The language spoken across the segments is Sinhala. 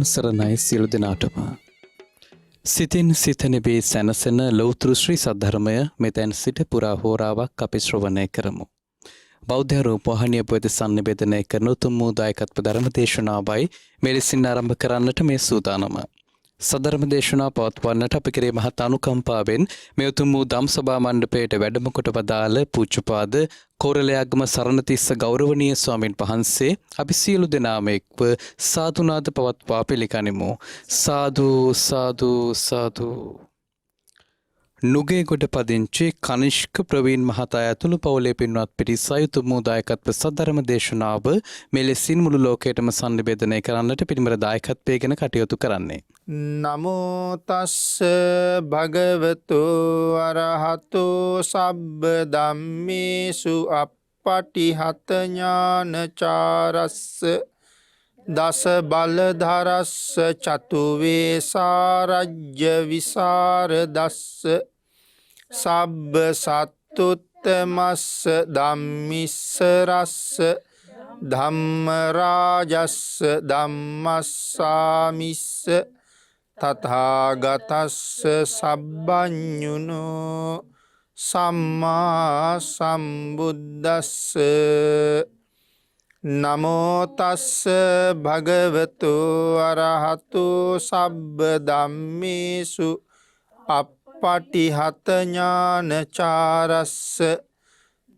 තෙරුවන් සරණයි සියලු දෙනාටම. සිතින් සිත නිවී සැනසෙන ලෞතර ශ්‍රී සද්ධර්මය මෙතෙන් සිට පුරා හෝරාවක් අපි ශ්‍රවණය කරමු. බෞද්ධ රූපවාහිනිය පුවත සංනිවේදනය කරන උතුම් වූ දායකත්ව ධර්ම දේශනාවයි මෙලෙසින් ආරම්භ කරන්නට මේ සූදානම. සදර්ම දේශනා පවත්වන්නට අප කෙරේ මහත් අනුකම්පාවෙන් මේ උතුම් වූ ධම්සභා මණ්ඩපයට වැඩම කොට වදාළ පූජ්‍යපාද කෝරළයාගම සරණතිස්ස ගෞරවනීය ස්වාමීන් වහන්සේ අපි සියලු දෙනාම එක්ව සාදුනාද පවත්වා පිළිගනිමු. සාදු සාදු සාදු. නුගේගොඩ පදිංචි කනිෂ්ක ප්‍රවීන් මහතා ඇතුළු පවුලේ පින්වත් පිරිස උතුම් වූ දායකත්ව සද්ධර්ම දේශනාව මෙලෙසින් මුළු ලෝකයටම සංනිවේදනය කරන්නට පිරිමර දායකත්වයෙන් කටයුතු කරන්නේ. නමෝ තස්ස භගවතු අරහතු සබ්බ ධම්මේසු අප්පටිහත ඥානචාරස්ස දස බලධරස්ස චතුවේ සාරජ්‍ය විසරදස්ස සබ්බ සත්තුත්තමස්ස ධම්මිස්සරස්ස ධම්මරාජස්ස ධම්මස්සාමිස්ස තථාගතස්ස සබ්බඤුනෝ සම්මා සම්බුද්දස්ස නමෝ තස්ස භගවතු අරහතු සබ්බ ධම්මේසු අප්පටිහත ඥානචාරස්ස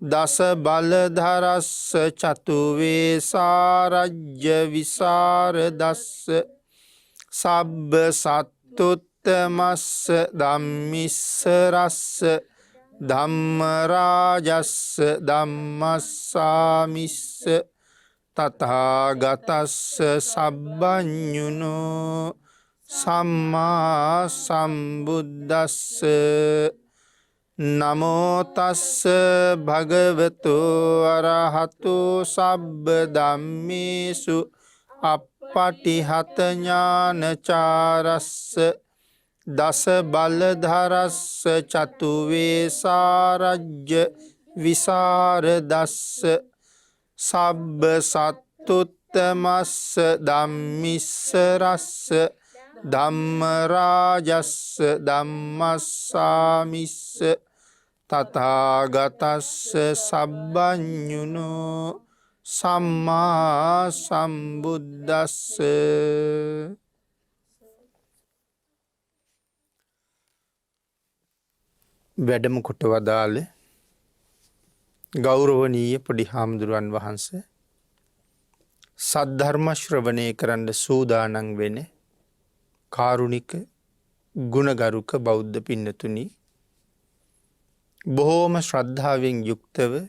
දස බලධරස්ස චතුවේ සාරජ්‍ය විසරදස්ස සබ්බ සත්තුත්තමස්ස ධම්මිස්සරස්ස ධම්මරාජස්ස ධම්මස්සාමිස්ස තථාගතස්ස සබ්බඤුනෝ සම්මා සම්බුද්දස්ස නමෝ තස්ස භගවතු අරහතු සබ්බ ධම්මේසු අප්පටිහත ඥානචාරස්ස දස බලධරස්ස චතුවේ සාරජ්‍ය විසරදස්ස සබ්බ සත්තුත්තමස්ස ධම්මිස්සරස්ස ධම්මරාජස්ස ධම්මස්සාමිස්ස තථාගතස්ස සබ්බඤුනෝ සම්මා සම්බුද්දස්ස. වැඩම කොට වදාළ ගෞරවනීය පොඩි හාමුදුරුවන් වහන්සේ, සද්ධර්ම ශ්‍රවණය කරන්න සූදානම් වෙන කාරුණික ගුණගරුක බෞද්ධ පින්නතුනි, බොහෝම ශ්‍රද්ධාවෙන් යුක්තව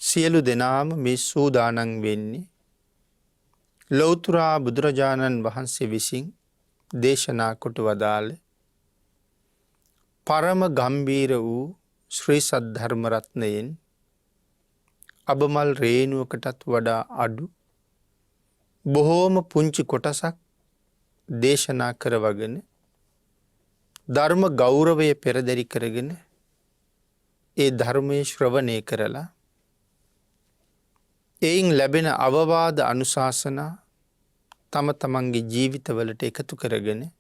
සියලු දෙනාම මේ සූදානම් වෙන්නේ ලෞතර බුදුරජාණන් වහන්සේ විසින් දේශනා කොට වදාළ පරම ගම්බීර වූ ශ්‍රී සද්ධර්ම රත්නයෙන් අබමල් රේණුවකටත් වඩා අඩු බොහෝම පුංචි කොටසක් දේශනා කරවගෙන ධර්ම ගෞරවය පෙරදරි කරගෙන ඒ ධර්මයේ ශ්‍රවණය කරලා එයින් ලැබෙන අවවාද අනුශාසනා තම තමන්ගේ ජීවිතවලට එකතු කරගෙන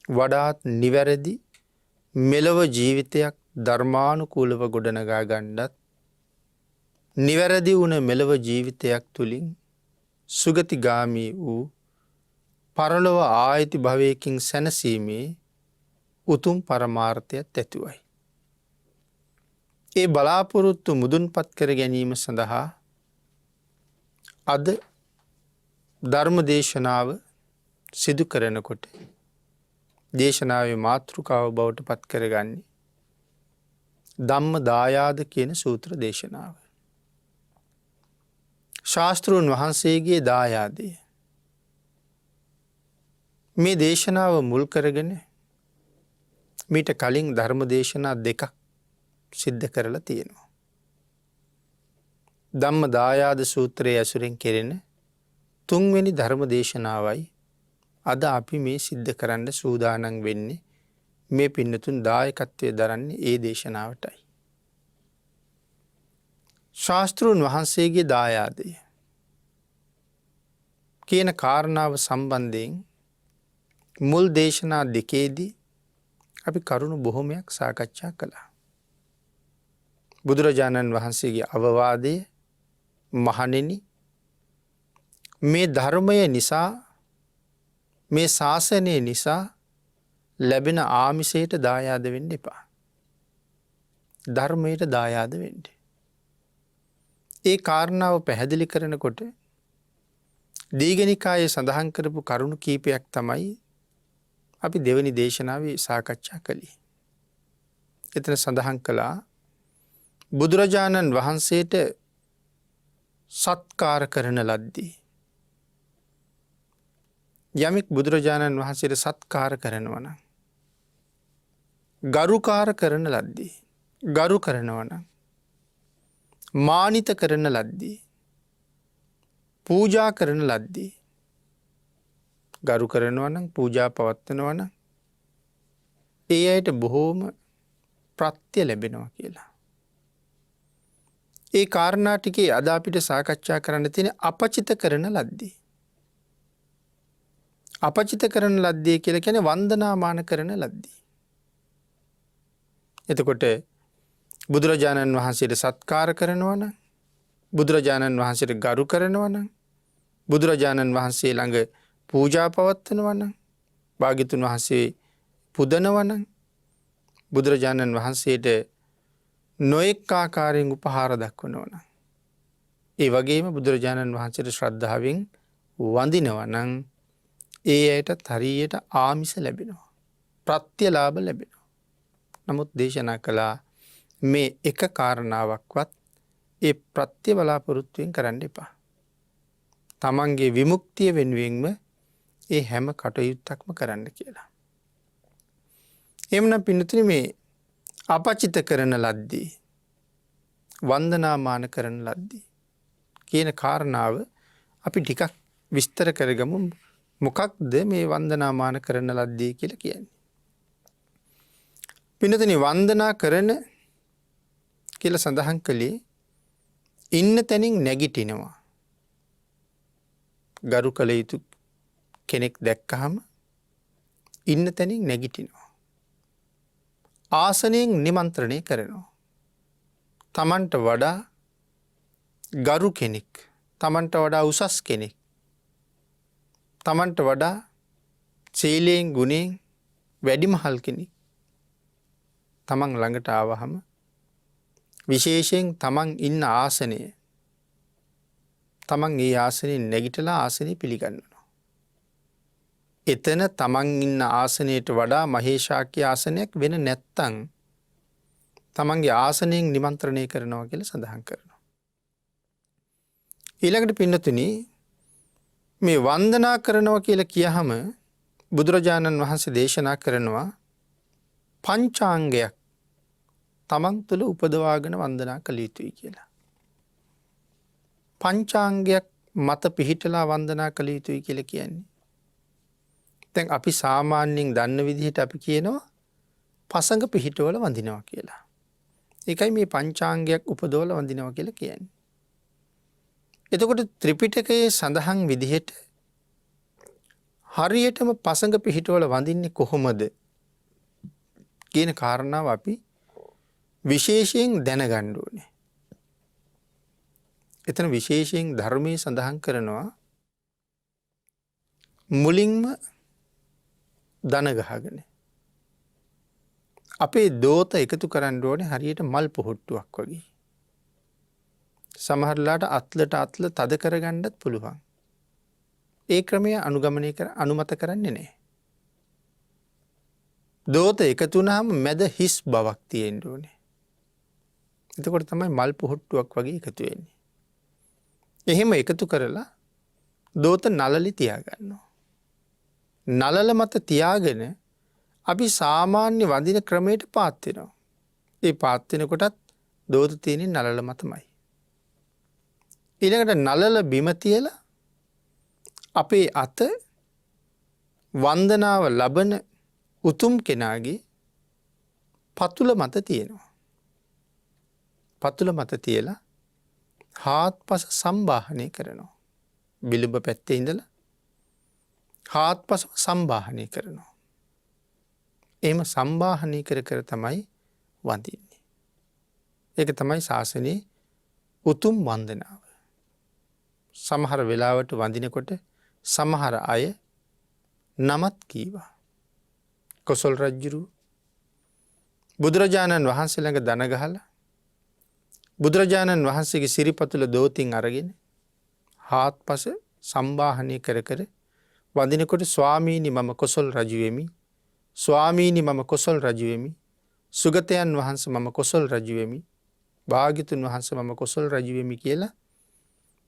වඩාත් නිවැරදි මෙලොව ජීවිතයක් ධර්මානුකූලව ගොඩනගා ගන්නත්, නිවැරදි වුණ මෙලොව ජීවිතයක් තුළින් සුගතිගාමී වූ පරලොව ආයති භවයකින් සැනසීමේ උතුම් පරමාර්ථයක් ඇතුවයි. ඒ බලාපොරොත්තු මුදුන්පත් කර ගැනීම සඳහා අද ධර්ම දේශනාව සිදු කරනකොට දේශනාවේ මාතෘකාව බවට පත් කරගන්නේ ධම්ම දායාද කියන සූත්‍ර දේශනාව. ශාස්තෘන් වහන්සේගේ දායාදය. මේ දේශනාව මුල් කරගෙන මීට කලින් ධර්ම දේශනා දෙකක් සිද්ධ කරලා තියෙනවා. ධම්ම දායාද සූත්‍රයේ ඇසුරෙන් කෙරෙන තුන්වෙනි ධර්ම දේශනාවයි අද අපි මේ සිද්ධ කරන්න සූදානම් වෙන්නේ. මේ පින්නතුන් දායකත්වය දරන්නේ ඒ දේශනාවටයි. ශාස්තෘන් වහන්සේගේ දායාදය කියන කාරණාව සම්බන්ධයෙන් මුල් දේශනා දෙකේදී අපි කරුණු බොහොමයක් සාකච්ඡා කළා. බුදුරජාණන් වහන්සේගේ අවවාදය මහණෙනි මේ ධර්මය නිසා මේ ශාසනය නිසා ලැබෙන ආමිසයට දායාද වෙන්න එපා. ධර්මයට දායාද වෙන්න. ඒ කාරණාව පැහැදිලි කරනකොට දීඝනිකායේ සඳහන් කරපු කරුණු කීපයක් තමයි අපි දෙවැනි දේශනාවේ සාකච්ඡා කළේ. එතන සඳහන් කළා බුදුරජාණන් වහන්සේට සත්කාර කරන ලද්දී යමෙක් බුදුරජාණන් වහන්සේට සත්කාර කරනවා නම් ගරුකාර කරන ලද්දී ගරු කරනවා නම් මානිත කරන ලද්දී පූජා කරන ලද්දී ගරු කරනවා නම් පූජා පවත්වනවා නම් ඒ අයට බොහෝම ප්‍රත්‍ය ලැබෙනවා කියලා. ඒ කාරණා ටිකේ අද අපිට සාකච්ඡා කරන්න තියෙන අපචිත කරන ලද්දී. අපචිත කරන ලද්දී කියලා කියන්නේ වන්දනාමාන කරන ලද්දී. එතකොට බුදුරජාණන් වහන්සේට සත්කාර කරනවා නම් බුදුරජාණන් වහන්සේට ගරු කරනවා නම් බුදුරජාණන් වහන්සේ ළඟ පූජා පවත්වනවා නම් භාග්‍යතුන් වහන්සේ පුදනවා නම් බුදුරජාණන් වහන්සේට නොඑක් ආකාරයෙන් උපහාර දක්වනවා නම් ඒ වගේම බුදුරජාණන් වහන්සේට ශ්‍රද්ධාවෙන් වඳිනවා නම් ඒ අයටත් හරියට ආමිස ලැබෙනවා. ප්‍රත්‍යලාභ ලැබෙනවා. නමුත් දේශනා කළා මේ එක කාරණාවක්වත් ඒ ප්‍රත්‍ය බලාපොරොත්තුවෙන් කරන්න එපා. තමන්ගේ විමුක්තිය වෙනුවෙන්ම ඒ හැම කටයුත්තක්ම කරන්න කියලා. එමනම් පින්නතුනි මේ අපචිත කරන ලද්දී වන්දනාමාන කරන ලද්දී කියන කාරණාව අපි ටිකක් විස්තර කරගමු. මොකක්ද මේ වන්දනාමාන කරන ලද්දී කියලා කියන්නේ? පින්නතුනි වන්දනා කරන කියලා සඳහන් කළේ ඉන්න තැනින් නැගිටිනවා. ගරු කළ යුතු කෙනෙක් දැක්කහම ඉන්න තැනින් නැගිටිනවා. ආසනයෙන් නිමන්ත්‍රණය කරනවා. තමන්ට වඩා ගරු කෙනෙක්, තමන්ට වඩා උසස් කෙනෙක්, තමන්ට වඩා සීලයෙන් ගුණයෙන් වැඩිමහල් කෙනෙක් තමන් ළඟට ආවහම විශේෂයෙන් තමන් ඉන්න ආසනය තමන් ඒ ආසනයෙන් නැගිටලා ආසනය පිළිගන්නවා. එතන තමන් ඉන්න ආසනයට වඩා මහේශාක්‍ය ආසනයක් වෙන නැත්තං තමන්ගේ ආසනයෙන් නිමන්ත්‍රණය කරනවා කියලා සඳහන් කරනවා. ඊළඟට පින්නතුනි මේ වන්දනා කරනවා කියලා කියහම බුදුරජාණන් වහන්සේ දේශනා කරනවා පංචාංගයක් තමන් තුළ උපදවාගෙන වන්දනා කළ යුතුයි කියලා. පංචාංගයක් මත පිහිටලා වන්දනා කළ යුතුයි කියලා කියන්නේ. දැන් අපි සාමාන්‍යයෙන් දන්න විදිහට අපි කියනවා පසඟ පිහිටවල වඳිනවා කියලා. ඒකයි මේ පංචාංගයක් උපදවල වඳිනවා කියලා කියන්නේ. එතකොට ත්‍රිපිටකයේ සඳහන් විදිහට හරියටම පසඟ පිහිටවල වඳින්නේ කොහොමද කියන කාරණාව අපි විශේෂයෙන් දැනගන්න ඕනේ. එතන විශේෂයෙන් ධර්මයේ සඳහන් කරනවා මුලින්ම දන ගහගෙන අපේ දෝත එකතු කරන්න ඕනේ හරියට මල් පොහොට්ටුවක් වගේ. සමහරලාට අත්ලට අත්ල තද කරගන්නත් පුළුවන්. ඒ ක්‍රමය අනුමත කරන්නේ නැහැ. දෝත එකතු වුණාම මැද හිස් බවක් තියෙන්න ඕනේ. එතකොට තමයි මල් පොහොට්ටුවක් වගේ එකතු වෙන්නේ. එහෙම එකතු කරලා දෝත නලලි තියාගන්නවා. නලල මත තියාගෙන අපි සාමාන්‍ය වඳින ක්‍රමයට පාත් වෙනවා. ඒ පාත් වෙනකොටත් දෝත තියෙන්නේ නලල මතමයි. ඊළඟට නලල බිම තියලා අපේ අත වන්දනාව ලබන උතුම් කෙනාගේ පතුල මත තියෙනවා. පතුල මත තියලා හාත්පස සම්බාහනය කරනවා. බිලුඹ පැත්තේ ඉඳලා හාත්පස සම්බාහනය කරනවා. එහෙම සම්බාහනය කර කර තමයි වඳින්නේ. ඒක තමයි ශාසනයේ උතුම් වන්දනාව. සමහර වෙලාවට වඳිනකොට සමහර අය නමත් කීවා. කොසොල් රජ්ජුරුව බුදුරජාණන් වහන්සේ ළඟ දන ගහලා බුදුරජාණන් වහන්සේගේ සිරිපතුල දෝතින් අරගෙන හාත්පස සම්බාහනය කර කර වඳිනකොට ස්වාමීනි මම කොසොල් රජු වෙමි. ස්වාමීනි මම කොසොල් රජු වෙමි. සුගතයන් වහන්සේ මම කොසොල් රජු වෙමි. භාග්‍යතුන් වහන්සේ මම කොසොල් රජු වෙමි කියලා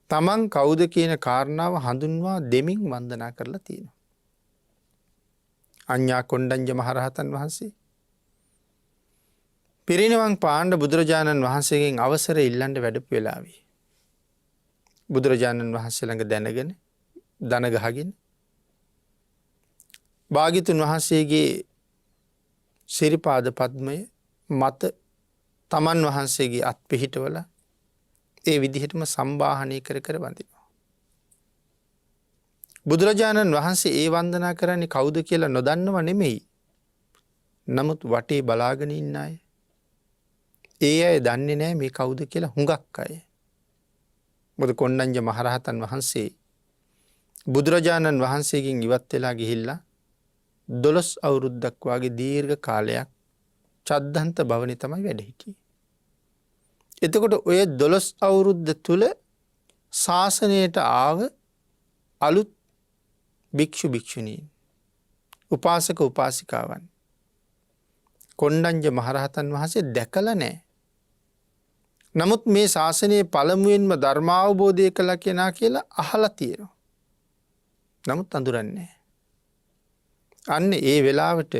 තමන් කවුද කියන කාරණාව හඳුන්වා දෙමින් වන්දනා කරලා තියෙනවා. අඤ්ඤා කොණ්ඩඤ්ඤ මහරහතන් වහන්සේ පිරිනිවන් පාන්න බුදුරජාණන් වහන්සේගෙන් අවසර ඉල්ලන්න වැඩපු වෙලාවේ බුදුරජාණන් වහන්සේ ළඟ දැනගෙන දන ගහගෙන භාග්‍යතුන් වහන්සේගේ සිරිපාද පද්මය මත තමන් වහන්සේගේ අත් පිහිටවල ඒ විදිහටම සම්බාහනය කර කර වඳිනවා. බුදුරජාණන් වහන්සේ ඒ වන්දනා කරන්නේ කවුද කියලා නොදන්නව නෙමෙයි. නමුත් වටේ බලාගෙන ඉන්න අය ඒ අය දන්නේ නැහැ මේ කවුද කියලා හුඟක් අය. මොකද කොණ්ඩඤ්ඤ මහරහතන් වහන්සේ බුදුරජාණන් වහන්සේගෙන් ඉවත් වෙලා ගිහිල්ලා 12 අවුරුද්දක් වගේ දීර්ඝ කාලයක් චද්දන්ත භවනේ තමයි වැඩ හිටියේ. එතකොට ඔය 12 අවුරුද්ද තුල ශාසනයට ආව අලුත් භික්ෂු භික්ෂුණීන් උපාසක උපාසිකාවන් කොණ්ඩඤ්ඤ මහරහතන් වහන්සේ දැකලා නැහැ. නමුත් මේ ශාසනයේ පළමුවෙන්ම ධර්මාවබෝධය කළා කෙනා කියලා අහලා තියෙනවා. නමුත් අඳුරන්නේ නැහැ. අන්න ඒ වෙලාවට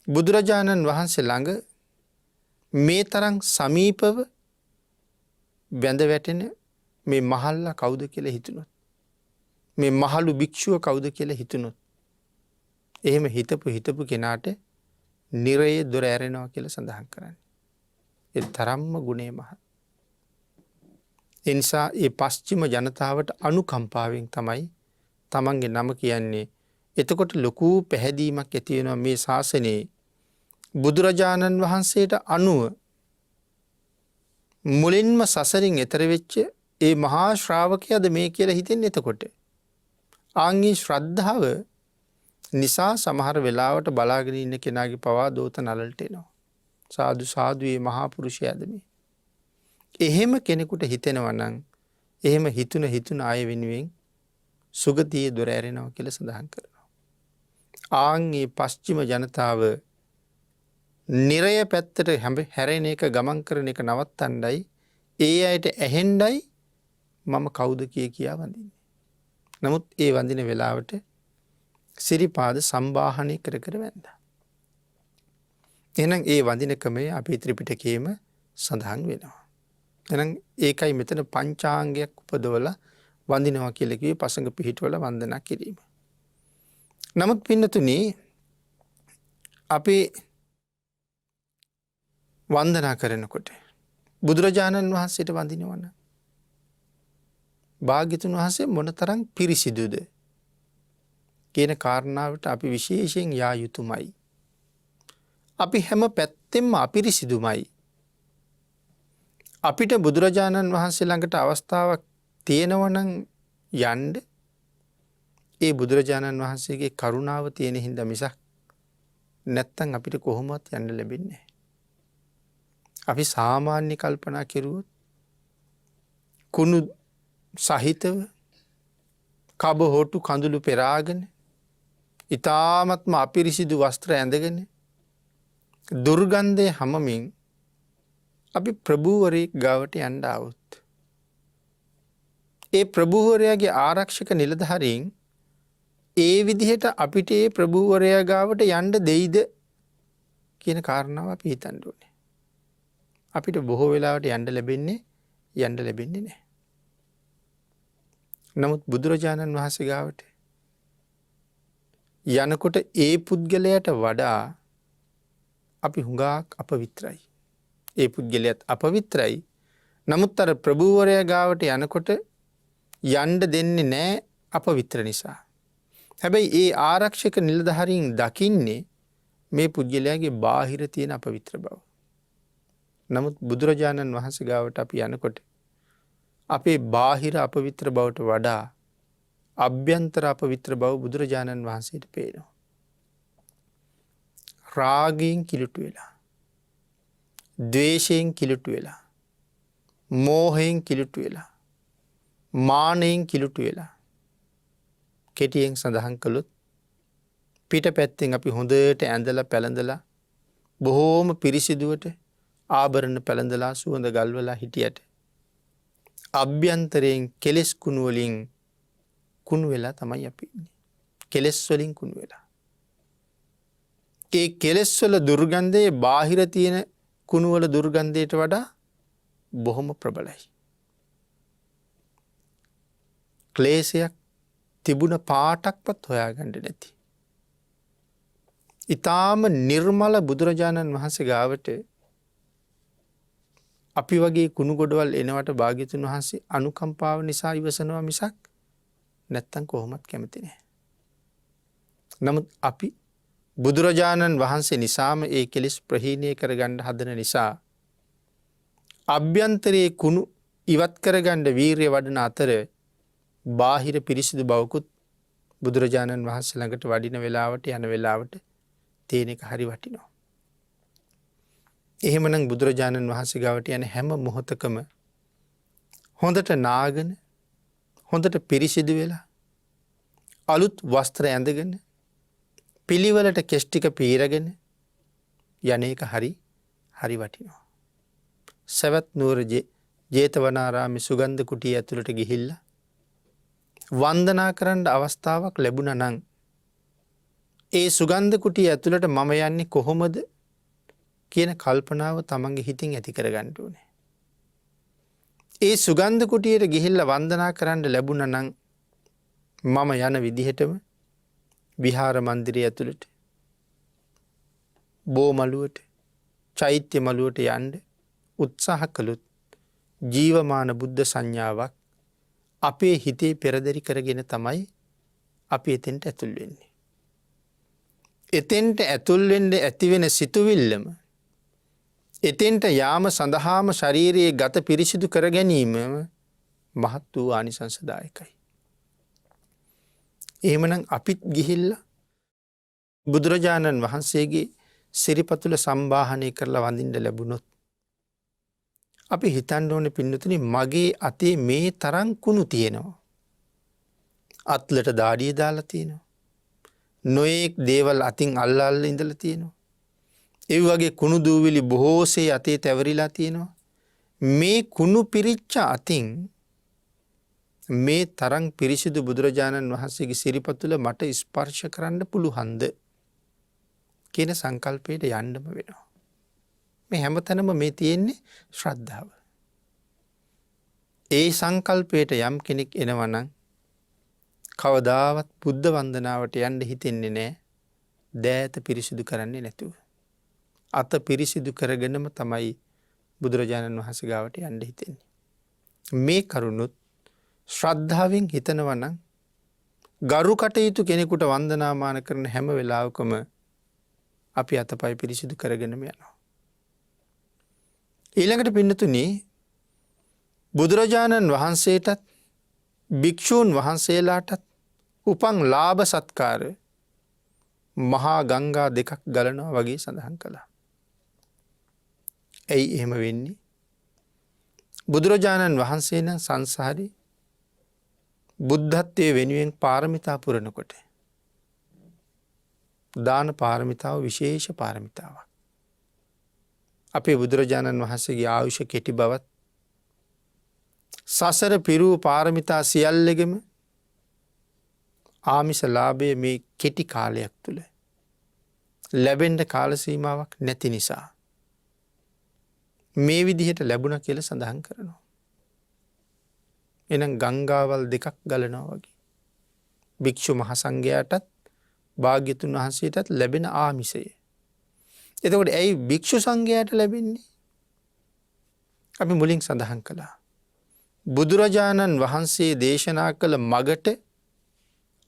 බුදුරජාණන් වහන්සේ ළඟ මේ තරම් සමීපව වැඳ වැටෙන මේ මහල්ලා කවුද කියලා හිතුනොත් මේ මහලු භික්ෂුව කවුද කියලා හිතුනොත් එහෙම හිතපු කෙනාට නිරයේ දොර ඇරෙනවා කියලා සඳහන් කරන්නේ. ඒ තරම්ම ගුණේ මහත්. ඒ නිසා මේ පස්චිම ජනතාවට අනුකම්පාවෙන් තමයි තමන්ගේ නම කියන්නේ. එතකොට ලොකු පැහැදීමක් ඇති වෙනවා මේ ශාසනයේ බුදුරජාණන් වහන්සේට අනුව මුලින්ම සසරින් එතර වෙච්ච ඒ මහා ශ්‍රාවකයාද මේ කියලා හිතෙන්නේ. එතකොට ආන්ගේ ශ්‍රද්ධාව නිසා සමහර වෙලාවට බලාගෙන ඉන්න කෙනාගේ පවා දෝත නලලට එනවා. සාදු සාදු මේ මහා පුරුෂයාද මේ. එහෙම කෙනෙකුට හිතෙනවා නම් එහෙම හිතුන අය වෙනුවෙන් සුගතියේ දොර ඇරෙනවා කියලා සඳහන් කරනවා. ආන්ගේ පස්චිම ජනතාව නිරය පැත්තට හැරෙන එක ගමන් කරන එක නවත්තන්නයි ඒ අයට ඇහෙන්නයි මම කවුද කියා වඳින්නේ. නමුත් ඒ වඳින වෙලාවට සිරිපාද සම්බාහනය කර කර වැන්දා. එහෙනම් ඒ වඳින ක්‍රමය අපේ ත්‍රිපිටකයේම සඳහන් වෙනවා. එහෙනම් ඒකයි මෙතන පංචාංගයක් උපදවලා වඳිනවා කියලා කිව්වේ පසඟ පිහිටවල වන්දනා කිරීම. නමුත් පින්නතුනි අපි වන්දනා කරනකොට බුදුරජාණන් වහන්සේට වඳිනවන භාග්‍යතුන් වහන්සේ මොනතරම් පිරිසිදුද කියන කාරණාවට අපි විශේෂයෙන් යා යුතුමයි. අපි හැම පැත්තෙම අපිරිසිදුමයි. අපිට බුදුරජාණන් වහන්සේ ළඟට අවස්ථාවක් තියෙනවනම් යන්න ඒ බුදුරජාණන් වහන්සේගේ කරුණාව තියෙන හින්දා මිසක් නැත්තම් අපිට කොහොමවත් යන්න ලැබෙන්නේ නැහැ. අපි සාමාන්‍ය කල්පනා කෙරුවොත් කුණු සහිතව කබ හොටු කඳුළු පෙරාගෙන ඊ타ත්ම අපිරිසිදු වස්ත්‍ර ඇඳගෙන දුර්ගන්ධය හැමමින් අපි ප්‍රභූවරයෙක් ගාවට යන්න આવොත් ඒ ප්‍රභූවරයාගේ ආරක්ෂක නිලධාරීන් ඒ විදිහට අපිට ඒ ප්‍රභූවරයා ගාවට යන්න දෙයිද කියන කාරණාව අපි හිතන්න ඕනේ. අපිට බොහෝ වෙලාවට යන්න ලැබෙන්නේ නැහැ. නමුත් බුදුරජාණන් වහන්සේ ගාවට යනකොට ඒ පුද්ගලයාට වඩා අපි හුඟක් අපවිත්‍රයි. ඒ පුද්ගලයාත් අපවිත්‍රයි. නමුත් අර ප්‍රභූවරයා ගාවට යනකොට යන්න දෙන්නේ නැහැ අපවිත්‍ර නිසා. හැබැයි ඒ ආරක්ෂක නිලධාරීන් දකින්නේ මේ පුද්ගලයාගේ බාහිර තියෙන අපවිත්‍ර බව. නමුත් බුදුරජාණන් වහන්සේ ගාවට අපි යනකොට අපේ බාහිර අපවිත්‍ර බවට වඩා අභ්‍යන්තර අපවිත්‍ර බව බුදුරජාණන් වහන්සේට පේනවා. රාගයෙන් කිලුටු වෙලා, ද්වේෂයෙන් කිලුටු වෙලා, මෝහයෙන් කිලුටු වෙලා, මානයෙන් කිලුටු වෙලා, කෙටියෙන් සඳහන් කළොත් පිට පැත්තෙන් අපි හොඳට ඇඳලා පැළඳලා බොහෝම පිරිසිදුවට ආභරණ පැළඳලා සුවඳ ගල්වලා හිටියට අභ්‍යන්තරයෙන් කෙලෙස් කුණු වලින් කුණු වෙලා තමයි අපි ඉන්නේ. කෙලෙස් වලින් කුණු වෙලා. ඒ කෙලෙස් වල දුර්ගන්ධයේ බාහිර තියෙන කුණු වල දුර්ගන්ධයට වඩා බොහොම ප්‍රබලයි. ක්ලේශයක් තිබුණ පාටක්වත් හොයාගන්න නැති. ඊටාම නිර්මල බුදුරජාණන් වහන්සේ ගාවට අපි වගේ කුණු ගොඩවල් එනවට භාග්‍යතුන් වහන්සේ අනුකම්පාව නිසා ඉවසනවා මිසක් නැත්තම් කොහොමත් කැමති නැහැ. නමුත් අපි බුදුරජාණන් වහන්සේ නිසාම ඒ කෙලෙස් ප්‍රහීණය කරගන්න හදන නිසා අභ්‍යන්තරයේ කුණු ඉවත් කරගන්න වීරිය වඩන අතර බාහිර පිරිසිදු බවකුත් බුදුරජාණන් වහන්සේ ළඟට වඩින වෙලාවට යන වෙලාවට තේන එක හරි වටිනවා. එහෙමනම් බුදුරජාණන් වහන්සේ ගාවට යන හැම මොහොතකම හොඳට නාගෙන, හොඳට පිරිසිදු වෙලා, අලුත් වස්ත්‍ර ඇඳගෙන, පිළිවෙලට කෙස් ටික පීරගෙන යන එක හරි වටිනවා. සවැත් නුවර ජේතවනාරාමේ සුගන්ධ කුටිය ඇතුළට ගිහිල්ලා වන්දනා කරන්න අවස්ථාවක් ලැබුණා නම් ඒ සුගන්ධ කුටිය ඇතුළට මම යන්නේ කොහොමද කියන කල්පනාව තමන්ගේ හිතින් ඇති කරගන්න ඕනේ. ඒ සුගන්ධ කුටියට ගිහිල්ලා වන්දනා කරන්න ලැබුණා නම් මම යන විදිහටම විහාර මන්දිරය ඇතුළට, බෝ මළුවට, චෛත්‍ය මළුවට යන්න උත්සාහ කළොත් ජීවමාන බුද්ධ සංඥාවක් අපේ හිතේ පෙරදරි කරගෙන තමයි අපි එතෙන්ට ඇතුල් වෙන්නේ. එතෙන්ට ඇතුල් වෙන්න ඇතිවෙන සිතුවිල්ලම එතෙන්ට යාම සඳහාම ශරීරයේ ගත පිරිසිදු කර ගැනීම මහත් වූ ආනිසංසදායකයි. එහෙමනම් අපිත් ගිහිල්ලා බුදුරජාණන් වහන්සේගේ සිරිපතුල සම්බාහනය කරලා වඳින්න ලැබුණොත් අපි හිතන්න ඕනේ පින්නතුනි, මගේ අතේ මේ තරම් කුණු තියෙනවා. අත්ලට දාඩිය දාලා තියෙනවා. නොයෙක් දේවල් අතින් අල්ලා ඉඳලා තියෙනවා. ඒ වගේ කුණු දූවිලි බොහෝසේ අතේ තැවරිලා තියෙනවා. මේ කුණු පිරිච්ච අතින් මේ තරම් පිරිසිදු බුදුරජාණන් වහන්සේගේ සිරිපතුල මට ස්පර්ශ කරන්න පුළුවන්ද කියන සංකල්පයට යන්නම වෙනවා. මේ හැමතැනම මේ තියෙන්නේ ශ්‍රද්ධාව. ඒ සංකල්පයට යම් කෙනෙක් එනවා නම් කවදාවත් බුද්ධ වන්දනාවට යන්න හිතෙන්නේ නැහැ. දෑත පිරිසිදු කරන්නේ නැතුව. අත පිරිසිදු කරගෙනම තමයි බුදුරජාණන් වහන්සේ ගාවට යන්න හිතෙන්නේ. මේ කරුණුත් ශ්‍රද්ධාවෙන් හිතනවා නම් ගරු කටයුතු කෙනෙකුට වන්දනාමාන කරන හැම වෙලාවකම අපි අතපය පිරිසිදු කරගෙනම යනවා. ඊළඟට පින්නතුනි, බුදුරජාණන් වහන්සේටත් භික්ෂූන් වහන්සේලාටත් උපන් ලාභ සත්කාර මහා ගංගා දෙකක් ගලනවා වගේ සඳහන් කළා. ඇයි එහෙම වෙන්නේ? බුදුරජාණන් වහන්සේ නම් සංසාරේ බුද්ධත්වයේ වෙනුවෙන් පාරමිතා පුරනකොට දාන පාරමිතාව විශේෂ පාරමිතාවක්. අපේ බුදුරජාණන් වහන්සේගේ ආයුෂ කෙටි බවත් සසර පිරූ පාරමිතා සියල්ලෙගෙම ආමිෂ ලාභය මේ කෙටි කාලයක් තුළ ලැබෙන්න කාල සීමාවක් නැති නිසා මේ විදිහට ලැබුණ කියලා සඳහන් කරනවා. එහෙනම් ගංගාවල් දෙකක් ගලනවා වගේ භික්ෂු මහ සංඝයාටත් භාග්‍යතුන් වහන්සේටත් ලැබෙන ආමිෂය. එතකොට ඇයි භික්ෂු සංඝයාට ලැබෙන්නේ? අපි මුලින් සඳහන් කළා. බුදුරජාණන් වහන්සේ දේශනා කළ මගට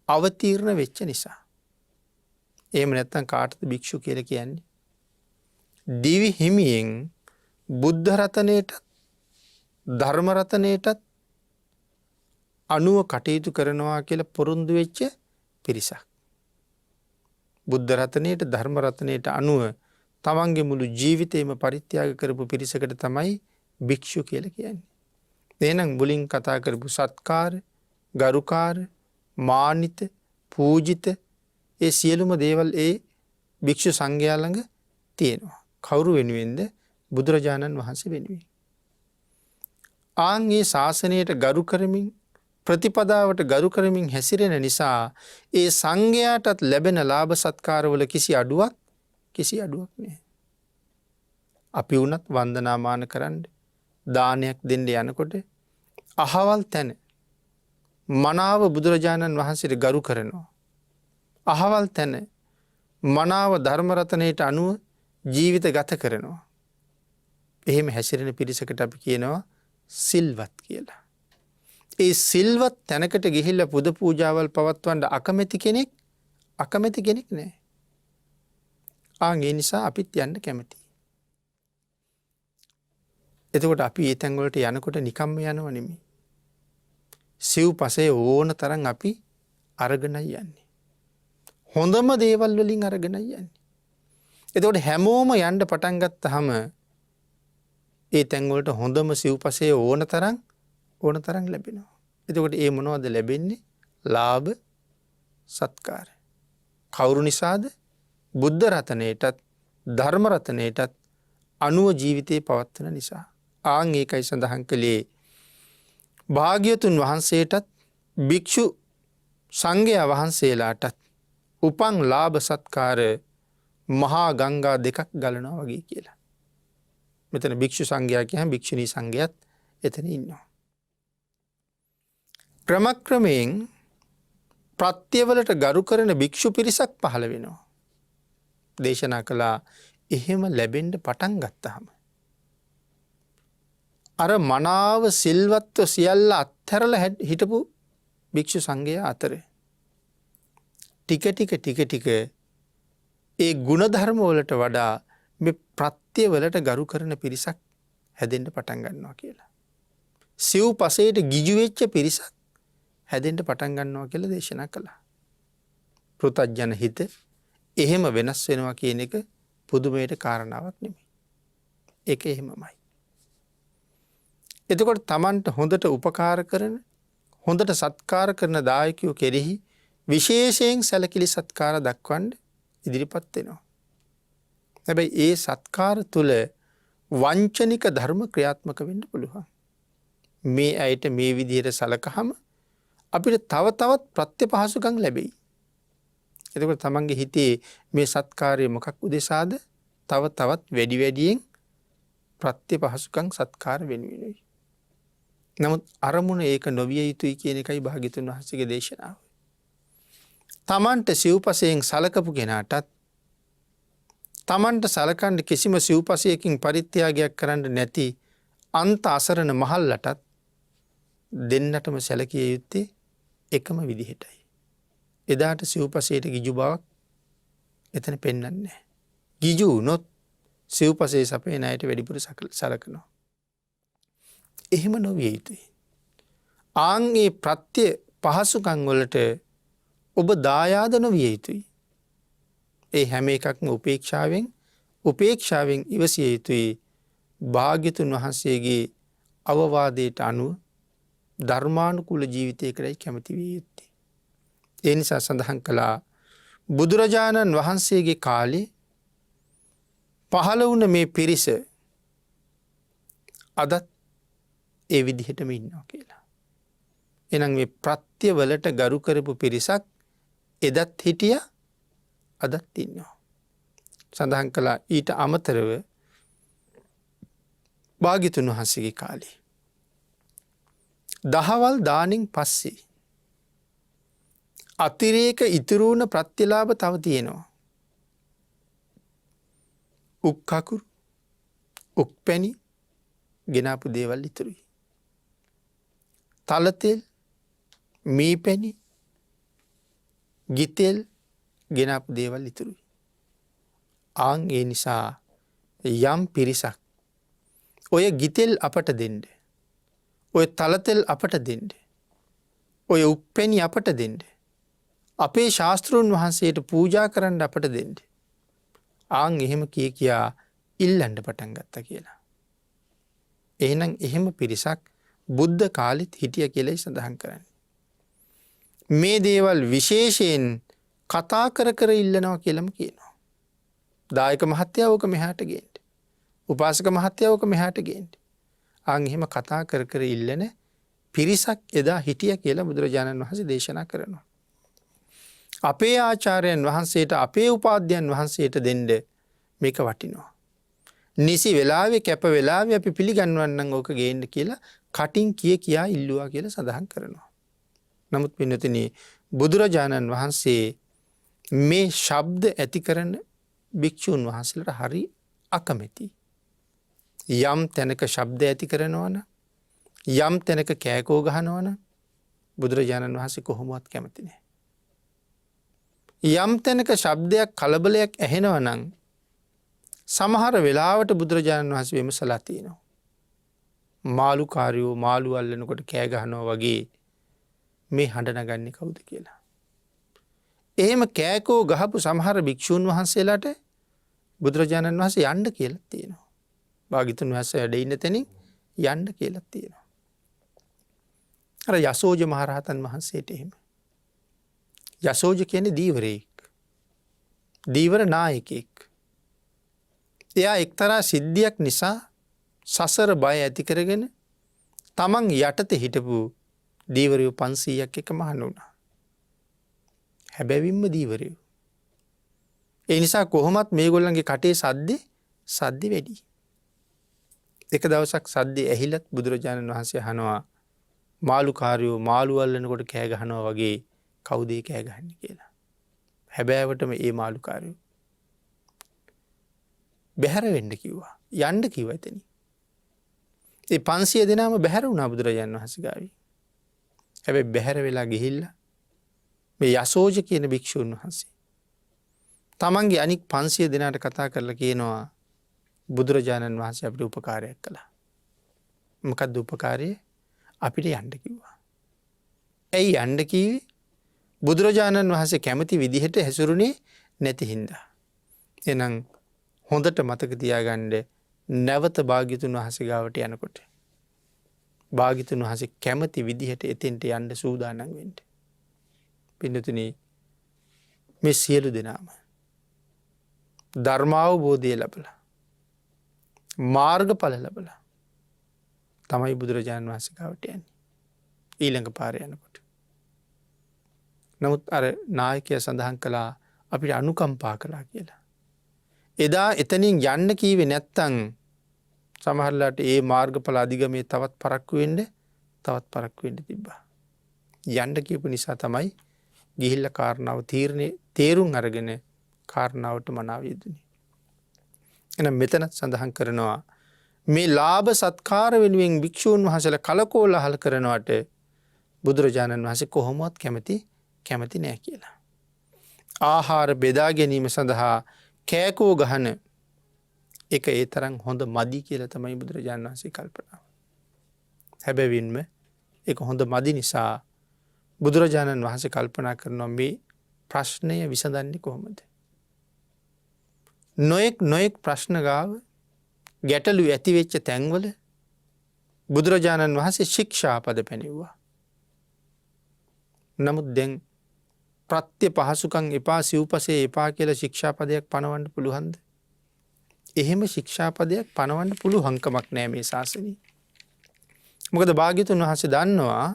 අවතීර්ණ වෙච්ච නිසා. එහෙම නැත්නම් කාටද භික්ෂු කියලා කියන්නේ? දිවි හිමියෙන් බුද්ධ රතනයටත් ධර්ම රතනයටත් අනුව කටයුතු කරනවා කියලා පොරොන්දු වෙච්ච පිරිසක්. බුද්ධ රතනයට ධර්ම රතනයට අනුව තමන්ගේ මුළු ජීවිතේම පරිත්‍යාග කරපු පිරිසකට තමයි භික්ෂු කියලා කියන්නේ. එහෙනම් මුලින් කතා කරපු සත්කාර, ගරුකාර, මානිත, පූජිත ඒ සියලුම දේවල් ඒ භික්ෂු සංඝයා ළඟ තියෙනවා. කවුරු වෙනුවෙන්ද? බුදුරජාණන් වහන්සේ වෙනුවෙන්. ආන් මේ ශාසනයට ගරු කරමින් ප්‍රතිපදාවට ගරු කරමින් හැසිරෙන නිසා ඒ සංඝයාටත් ලැබෙන ලාභ සත්කාරවල කිසි අඩුවක් නැහැ. අපි වුණත් වන්දනාමාන කරන්න දානයක් දෙන්න යනකොට අහවල් තැන මනාව බුදුරජාණන් වහන්සේට ගරු කරනවා. අහවල් තැන මනාව ධර්ම රතනයට අනුව ජීවිත ගත කරනවා. එහෙම හැසිරෙන පිරිසකට අපි කියනවා සිල්වත් කියලා. ඒ සිල්වත් තැනකට ගිහිල්ලා පුද පූජාවල් පවත්වන්න අකමැති කෙනෙක් නෑ. ඒ නිසා අපිත් යන්න කැමතියි. එතකොට අපි ඒ තැන්වලට යනකොට නිකම්ම යනව නෙමෙයි. සිව් පසේ ඕන තරම් අපි අරගෙනයි යන්නේ. හොඳම දේවල් වලින් අරගෙනයි යන්නේ. එතකොට හැමෝම යන්න පටන් ගත්තාම ඒ තැන්වලට හොඳම සිව් පසේ ඕන තරම් ලැබෙනවා. එතකොට ඒ මොනවද ලැබෙන්නේ? ලාභ සත්කාර. කවුරු නිසාද? බුද්ධ රතනයටත් ධර්ම රතනයටත් අනුව ජීවිතේ පවත්වන නිසා. ආන් ඒකයි සඳහන් කළේ භාග්‍යතුන් වහන්සේටත් භික්ෂු සංඝයා වහන්සේලාටත් උපන් ලාභ සත්කාර මහා ගංගා දෙකක් ගලනවා වගේ කියලා. මෙතන භික්ෂු සංඝයා කියහම භික්ෂුණී සංඝයාත් එතන ඉන්නවා. ක්‍රමක්‍රමයෙන් ප්‍රත්‍යවලට ගරු කරන භික්ෂු පිරිසක් පහළ වෙනවා. දේශනා කළා එහෙම ලැබෙන්න පටන් ගත්තාම අර මනාව සිල්වත්ව සියල්ල අත්හැරලා හිටපු භික්ෂු සංඝයා අතර ටික ටික ඒ ගුණධර්ම වලට වඩා මේ ප්‍රත්‍යවලට ගරු කරන පිරිසක් හැදෙන්න පටන් ගන්නවා කියලා. සිව් පසේට ගිජු වෙච්ච පිරිසක් හැදෙන්න පටන් ගන්නවා කියලා දේශනා කළා. පෘථග්ජන හිත එහෙම වෙනස් වෙනවා කියන එක පුදුමයට කාරණාවක් නෙමෙයි. ඒක එහෙමමයි. එතකොට Tamanට හොඳට උපකාර කරන, හොඳට සත්කාර කරන දායකයෝ කෙරෙහි විශේෂයෙන් සැලකිලි සත්කාර දක්වන්න ඉදිරිපත් වෙනවා. හැබැයි ඒ සත්කාර තුල වංචනික ධර්ම ක්‍රියාත්මක වෙන්න පුළුවන්. මේ ඇයිට මේ විදිහට සලකහම අපිට තව තවත් ප්‍රත්‍යපහසුකම් ලැබෙයි. එතකොට තමන්ගේ හිතේ මේ සත්කාරය මොකක් උදෙසාද? තව තවත් වැඩි වැඩියෙන් ප්‍රත්‍යපහසුකම් සත්කාර වෙනුවෙනුයි. නමුත් අරමුණ ඒක නොවිය යුතුයි කියන එකයි භාග්‍යතුන් වහන්සේගේ දේශනාව. තමන්ට සිව්පසයෙන් සලකපු කෙනාටත් තමන්ට සලකන්න කිසිම සිව්පසයකින් පරිත්‍යාගයක් කරන්න නැති අන්ත අසරණ මහල්ලටත් දෙන්නටම සැලකිය යුත්තේ එකම විදිහටයි. එදාට සිව්පසයට ගිජු බවක් එතන පෙන්වන්නේ නැහැ. ගිජු වුණොත් සිව්පසේ සපේ ණයට වැඩිපුර සලකනවා. එහෙම නොවිය යුතුයි. ආන්ගේ ප්‍රත්‍ය පහසුකම් වලට ඔබ දායාද නොවිය යුතුයි. ඒ හැම එකක්ම උපේක්ෂාවෙන් ඉවසිය යුතුයි. භාග්‍යතුන් වහන්සේගේ අවවාදයට අනුව ධර්මානුකූල ජීවිතයකටයි කැමති විය යුත්තේ. ඒ නිසා සඳහන් කළා බුදුරජාණන් වහන්සේගේ කාලේ පහළ වුණ මේ පිරිස අදත් ඒ විදිහටම ඉන්නවා කියලා. එහෙනම් මේ ප්‍රත්‍යවලට ගරු කරපු පිරිසක් එදත් හිටියා අදත් ඉන්නවා. සඳහන් කළා ඊට අමතරව භාග්‍යතුන් වහන්සේගේ කාලේ දහවල් දානින් පස්සේ අතිරේක ඉතුරු වුණ ප්‍රතිලාභ තව තියෙනවා. උක් කකුරු, උක් පැණි ගෙනාපු දේවල් ඉතුරුයි. තල තෙල්, මී පැණි, ගිතෙල් ගෙනපු දේවල් ඉතුරුයි. ආන් ඒ නිසා යම් පිරිසක් ඔය ගිතෙල් අපට දෙන්න, ඔය තලතෙල් අපට දෙන්න, ඔය උප්පැණි අපට දෙන්න, අපේ ශාස්තෘන් වහන්සේට පූජා කරන්න අපට දෙන්න. ආන් එහෙම කියා ඉල්ලන්න පටන් ගත්තා කියලා. එහෙනම් එහෙම පිරිසක් බුද්ධ කාලෙත් හිටිය කියලයි සඳහන් කරන්නේ. මේ දේවල් විශේෂයෙන් කතා කර කර ඉල්ලනවා කියලම කියනවා. දායක මහත්තයා ඕක මෙහාට ගේන්න. උපාසක මහත්තයා ඕක මෙහාට ගේන්න. ආන් එහෙම කතා කර කර ඉල්ලන පිරිසක් එදා හිටිය කියලා බුදුරජාණන් වහන්සේ දේශනා කරනවා. අපේ ආචාර්යයන් වහන්සේට අපේ උපාධ්‍යයන් වහන්සේට දෙන්න මේක වටිනවා. නිසි වෙලාවේ කැප වෙලාවේ අපි පිළිගන්වන්නම් ඕක ගේන්න කියලා කටින් කියා ඉල්ලුවා කියලා සඳහන් කරනවා. නමුත් පින්නතුනි බුදුරජාණන් වහන්සේ මේ ශබ්ද ඇති කරන භික්ෂූන් වහන්සේලාට හරි අකමැති. යම් තැනක ශබ්ද ඇති කරනවන, යම් තැනක කෑකෝ ගහනවන බුදුරජාණන් වහන්සේ කොහොමවත් කැමති නැහැ. යම් තැනක ශබ්දයක් කලබලයක් ඇහෙනවනම් සමහර වෙලාවට බුදුරජාණන් වහන්සේ විමසලා තියෙනවා. මාළු කාර්යෝ මාළු අල්ලනකොට කෑ ගහනවා වගේ මේ හඬ නගන්නේ කවුද කියලා. එහෙම කෑකෝ ගහපු සමහර භික්ෂූන් වහන්සේලාට බුදුරජාණන් වහන්සේ යන්න කියලා තියෙනවා. භාග්‍යවතුන් වහන්සේ වැඩ ඉන්න තැනින් යන්න කියලා තියෙනවා. අර යසෝජ මහරහතන් වහන්සේට එහෙම. යසෝජ කියන්නේ දීවරයෙක්. දීවර නායකයෙක්. එයා එක්තරා සිද්ධියක් නිසා සසර බය ඇති කරගෙන තමන් යටතේ හිටපු දීවරයෝ 500ක් එක මහණ වුණා. හැබැවින්ම දීවරයෝ. ඒ නිසා කොහොමත් මේගොල්ලන්ගේ කටේ සද්දේ වැඩි. එක දවසක් සද්දේ ඇහිලත් බුදුරජාණන් වහන්සේ අහනවා මාළු කාර්යෝ මාළු අල්ලනකොට කෑ ගහනවා වගේ කවුද කෑ ගහන්නේ කියලා. හැබෑවටම ඒ මාළු කාර්යෝ බැහැර වෙන්න කිව්වා. යන්න කිව්වා එතනින්. ඒ 500 දෙනාම බැහැර වුණා බුදුරජාණන් වහන්සේ ගාවි. හැබැයි බැහැර වෙලා ගිහිල්ලා මේ යසෝජ කියන භික්ෂුන් වහන්සේ තමන්ගේ අනික් 500 දෙනාට කතා කරලා කියනවා බුදුරජාණන් වහන්සේ අපිට උපකාරයක් කළා. මොකක්ද උපකාරය? අපිට යන්න කිව්වා. ඇයි යන්න කිව්වේ? බුදුරජාණන් වහන්සේ කැමති විදිහට හැසිරුණේ නැති හින්දා. එහෙනම් හොඳට මතක තියාගන්න නැවත භාග්‍යතුන් වහන්සේ ගාවට යනකොට භාග්‍යතුන් වහන්සේ කැමති විදිහට එතෙන්ට යන්න සූදානම් වෙන්න. පින්නතුනි මේ සියලු දෙනාම ධර්මාවබෝධය ලැබලා මාර්ගඵල ලැබලා තමයි බුදුරජාණන් වහන්සේ ගාවට යන්නේ ඊළඟ පාර යනකොට. නමුත් අර නායකයා සඳහන් කළා අපිට අනුකම්පා කළා කියලා. එදා එතනින් යන්න කීවේ නැත්තම් සමහරලාට ඒ මාර්ගඵල අධිගමයේ තවත් පරක්කු වෙන්න තිබ්බා. යන්න කියපු නිසා තමයි ගිහිල්ලා කාරණාව තේරුම් අරගෙන කාරණාවට මනාව යෙදුනේ. එහෙනම් මෙතන සඳහන් කරනවා මේ ලාභ සත්කාර වෙනුවෙන් භික්ෂූන් වහන්සේලා කලකෝලහල කරනවට බුදුරජාණන් වහන්සේ කොහොමවත් කැමති නෑ කියලා. ආහාර බෙදා ගැනීම සඳහා කෑකෝ ගහන එක ඒ තරම් හොඳ මදි කියලා තමයි බුදුරජාණන් වහන්සේ කල්පනා. හැබැවින්ම ඒක හොඳ මදි නිසා බුදුරජාණන් වහන්සේ කල්පනා කරනවා මේ ප්‍රශ්නය විසඳන්නේ කොහොමද? නොයෙක් ප්‍රශ්න ගාව ගැටලු ඇති වෙච්ච තැන්වල බුදුරජාණන් වහන්සේ ශික්ෂාපද පැනෙව්වා. නමුත් දැන් ප්‍රත්‍ය පහසුකම් එපා සිව්පසේ එපා කියලා ශික්ෂාපදයක් පනවන්න පුළුවන්ද? එහෙම ශික්ෂාපදයක් පනවන්න පුළුවන්කමක් නෑ මේ ශාසනයේ. මොකද භාග්‍යතුන් වහන්සේ දන්නවා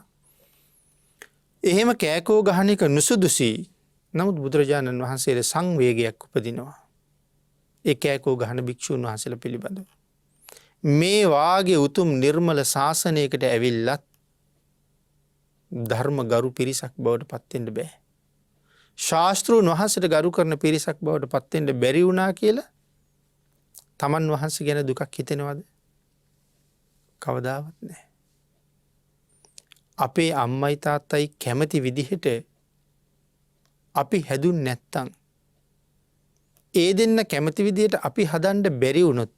එහෙම කෑකෝ ගහන එක නුසුදුසුයි. නමුත් බුදුරජාණන් වහන්සේට සංවේගයක් උපදිනවා. ඒ කෑකෝ ගහන භික්ෂුන් වහන්සේලා පිළිබඳව. මේ වාගේ උතුම් නිර්මල ශාසනයකට ඇවිල්ලත් ධර්ම ගරු පිරිසක් බවට පත් වෙන්න බෑ. ශාස්ත්‍රූන් වහන්සේට ගරු කරන පිරිසක් බවට පත් වෙන්න බැරි වුණා කියලා තමන් වහන්සේ ගැන දුකක් හිතෙනවද? කවදාවත් නැහැ. අපේ අම්මයි තාත්තයි කැමති විදිහට අපි හැදුන් නැත්තං ඒ දෙන්න කැමති විදියට අපි හදන්ඩ බැරි වුණොත්